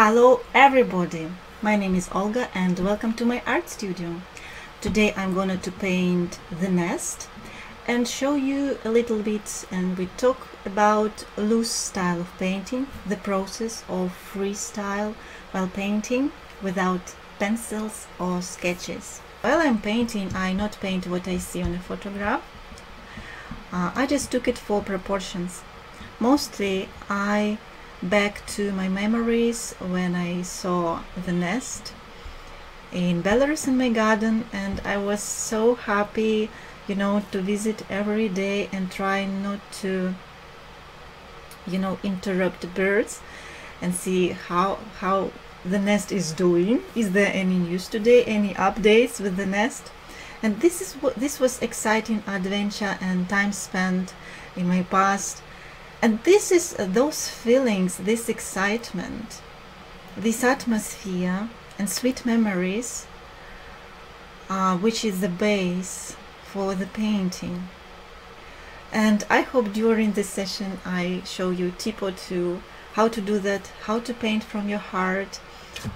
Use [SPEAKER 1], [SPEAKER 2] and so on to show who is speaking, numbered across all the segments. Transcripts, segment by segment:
[SPEAKER 1] Hello everybody, my name is Olga and welcome to my art studio. Today I'm going to paint the nest and show you a little bit, and we talk about loose style of painting, the process of freestyle while painting without pencils or sketches. While I'm painting, I not paint what I see on a photograph. I just took it for proportions. Mostly I back to my memories when I saw the nest in Belarus in my garden, and I was so happy, to visit every day and try not to, interrupt the birds and see how the nest is doing. Is there any news today, any updates with the nest? And this was exciting adventure and time spent in my past. And this is those feelings, this excitement, this atmosphere and sweet memories, which is the base for the painting. And I hope during this session I show you a tip or two how to do that, how to paint from your heart.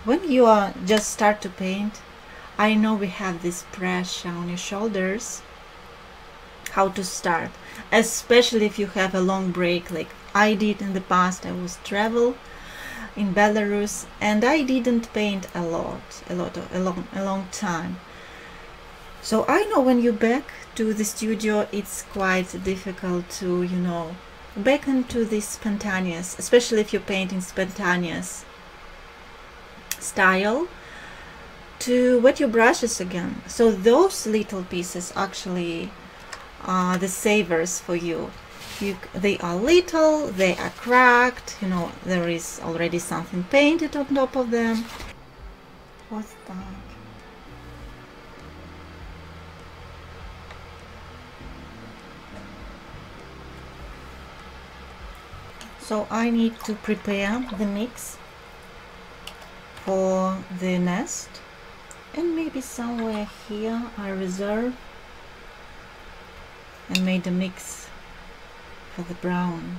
[SPEAKER 1] When you are just start to paint, I know we have this pressure on your shoulders. How to start, especially if you have a long break like I did in the past. I was travel in Belarus and I didn't paint a long time. So I know when you back to the studio it's quite difficult to back into this spontaneous, especially if you paint in spontaneous style, to wet your brushes again. So those little pieces actually are the savers for you. They are little, they are cracked, there is already something painted on top of them. What's that? So I need to prepare the mix for the nest, and maybe somewhere here I reserve and made a mix for the brown.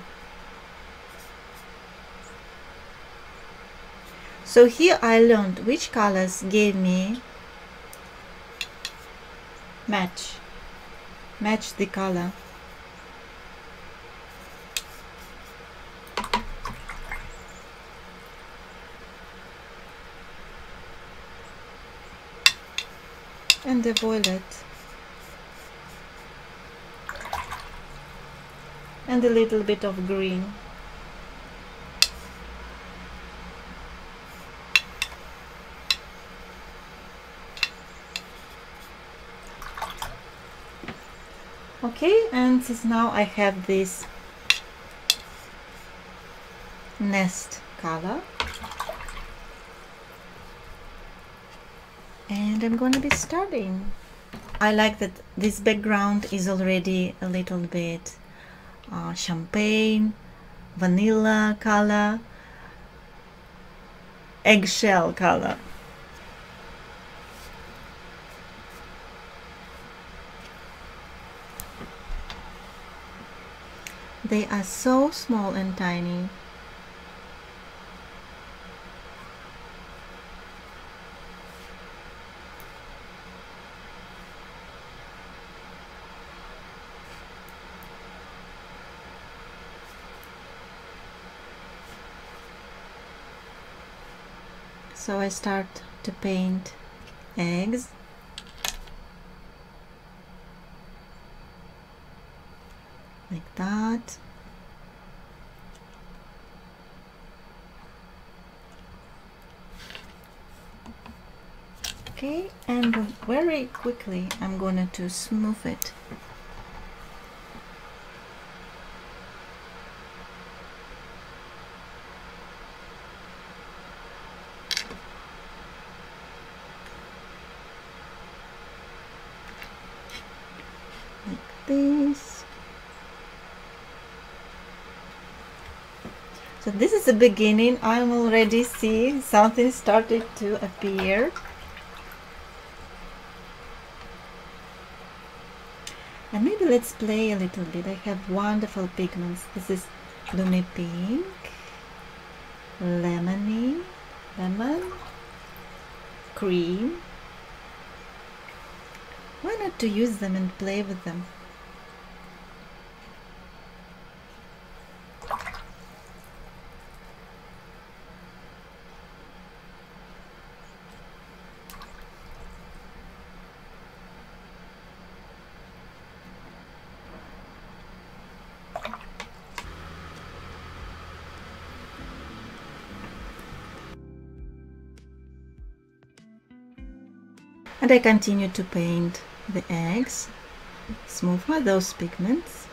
[SPEAKER 1] So here I learned which colors gave me match the color. And the violet and a little bit of green. Okay, and since now I have this nest color, and I'm going to be starting. I like that this background is already a little bit champagne, vanilla color, eggshell color. They are so small and tiny. So I start to paint eggs. Like that. Okay, and very quickly I'm going to smooth it. This. So this is the beginning. I'm already seeing something started to appear. And maybe let's play a little bit. I have wonderful pigments. This is Lume Pink, Lemony, lemon, cream. Why not to use them and play with them? And I continue to paint the eggs, smooth out those pigments.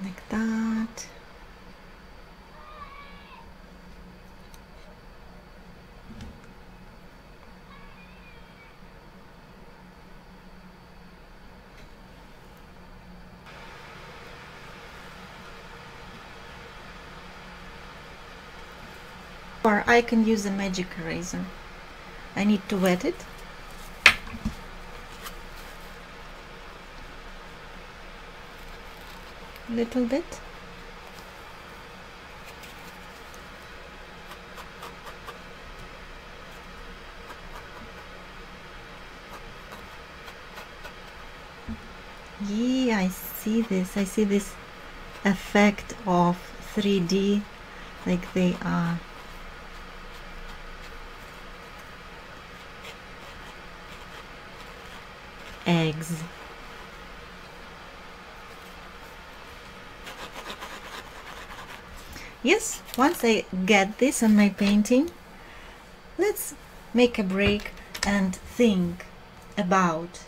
[SPEAKER 1] Like that. Or I can use a magic eraser. I need to wet it. A little bit. Yeah, I see this. I see this effect of 3D, like they are eggs. Yes, once I get this on my painting, let's make a break and think about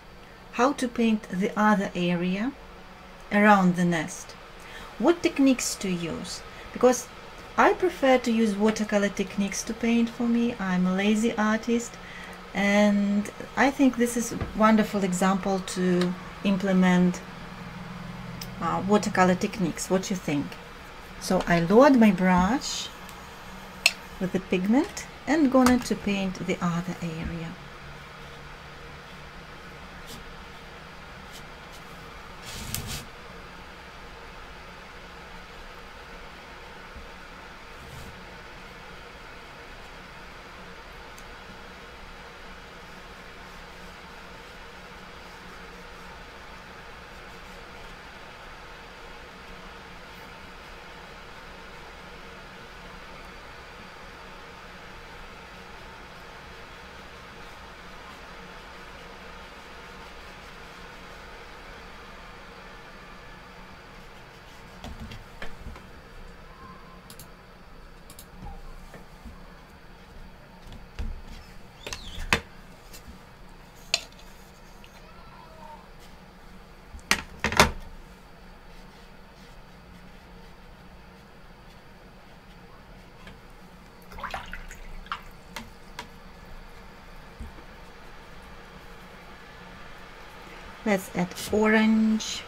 [SPEAKER 1] how to paint the other area around the nest. What techniques to use? Because I prefer to use watercolor techniques to paint for me. I'm a lazy artist, and I think this is a wonderful example to implement watercolor techniques. What you think? So I lowered my brush with the pigment and going to paint the other area. Let's add orange.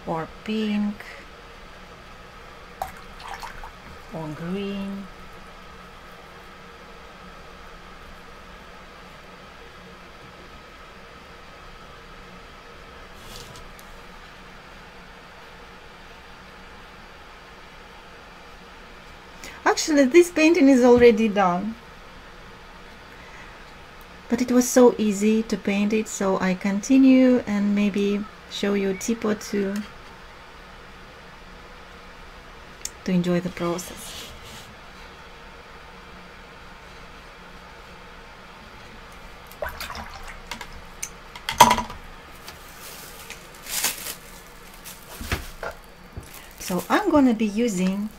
[SPEAKER 1] Or pink. Or green. Actually, this painting is already done. But it was so easy to paint it, so I continue and maybe show you a tip or two to enjoy the process. So I'm gonna be using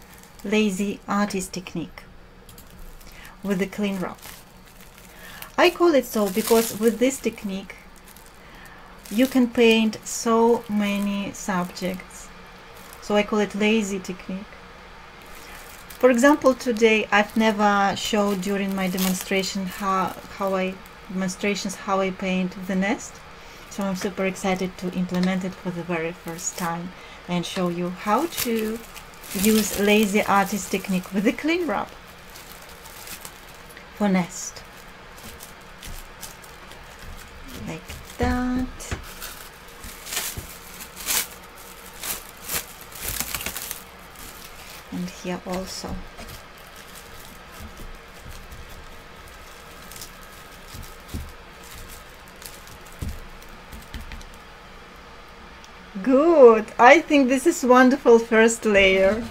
[SPEAKER 1] lazy artist technique with the clean wrap. I call it so because with this technique you can paint so many subjects. So I call it lazy technique. For example, today I've never showed during my demonstration how I paint the nest. So I'm super excited to implement it for the very first time and show you how to use lazy artist technique with the clean wrap for nest. Like that. and here also. Good. I think this is wonderful first layer.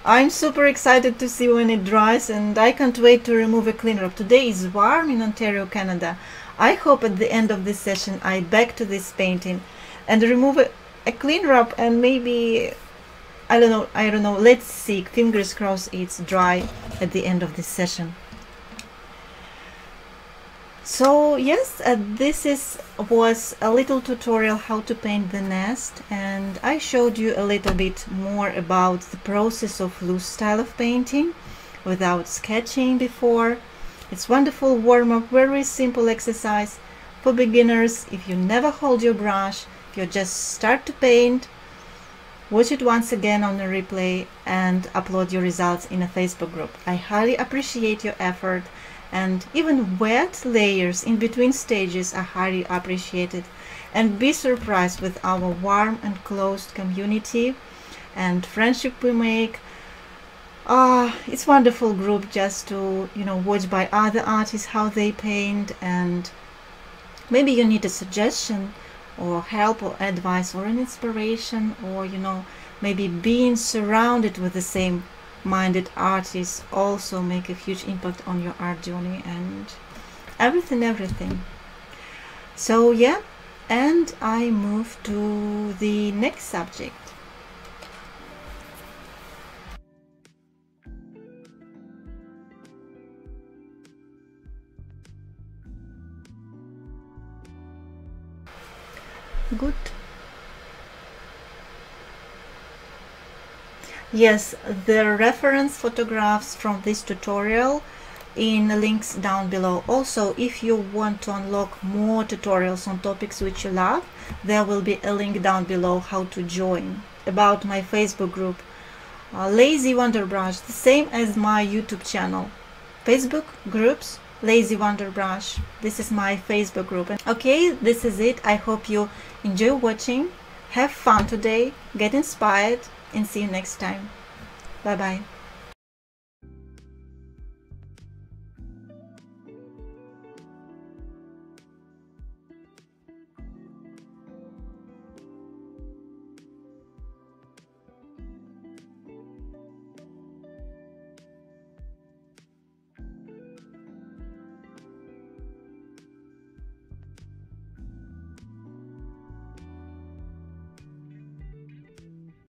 [SPEAKER 1] I'm super excited to see when it dries, and I can't wait to remove a cleaner up. Today is warm in Ontario, Canada. I hope at the end of this session I back to this painting and remove a cleaner up, and maybe I don't know, let's see, fingers crossed it's dry at the end of this session. So yes, this was a little tutorial how to paint the nest, and I showed you a little bit more about the process of loose style of painting without sketching before. It's wonderful warm-up, very simple exercise for beginners. If you never hold your brush, if you just start to paint, watch it once again on the replay and upload your results in a Facebook group. I highly appreciate your effort, and even wet layers in between stages are highly appreciated. And be surprised with our warm and closed community and friendship we make. It's wonderful group just to, you know, watch by other artists how they paint, and maybe you need a suggestion or help or advice or an inspiration, or, you know, maybe being surrounded with the same minded artists also make a huge impact on your art journey and everything. So yeah, and I move to the next subject. Good. Yes, the reference photographs from this tutorial in the links down below. Also, if you want to unlock more tutorials on topics which you love, there will be a link down below how to join. About my Facebook group, Lazy Wonder Brush, the same as my YouTube channel. Facebook groups, Lazy Wonder Brush. This is my Facebook group. Okay, this is it. I hope you enjoy watching. Have fun today, get inspired, and see you next time. Bye bye.